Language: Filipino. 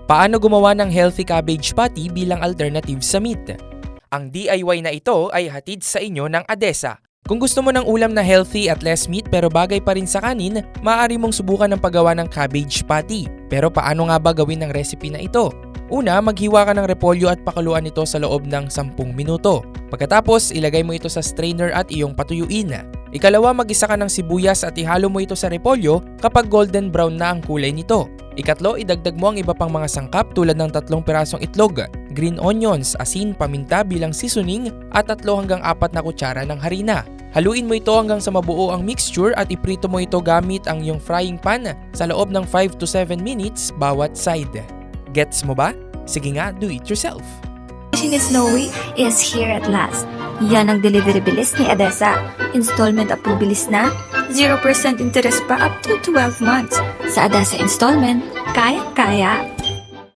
Paano gumawa ng healthy cabbage patty bilang alternative sa meat? Ang DIY na ito ay hatid sa inyo ng ADESA. Kung gusto mo ng ulam na healthy at less meat pero bagay pa rin sa kanin, maaari mong subukan ng paggawa ng cabbage patty. Pero paano nga ba gawin ang recipe na ito? Una, maghiwa ka ng repolyo at pakuluan ito sa loob ng 10 minuto. Pagkatapos, ilagay mo ito sa strainer at iyong patuyuin. Ikalawa, mag-isa ka ng sibuyas at ihalo mo ito sa repolyo kapag golden brown na ang kulay nito. Ikatlo, idagdag mo ang iba pang mga sangkap tulad ng 3 pirasong itlog, green onions, asin, paminta bilang seasoning at 3 hanggang 4 na kutsara ng harina. Haluin mo ito hanggang sa mabuo ang mixture at iprito mo ito gamit ang iyong frying pan sa loob ng 5 to 7 minutes bawat side. Gets mo ba? Sige nga, do it yourself! Machine Snowy is here at last. Yan ang delivery bilis ni ADESA. Installment approve bilis na, 0% interest pa up to 12 months. Sa ADESA installment, kaya-kaya.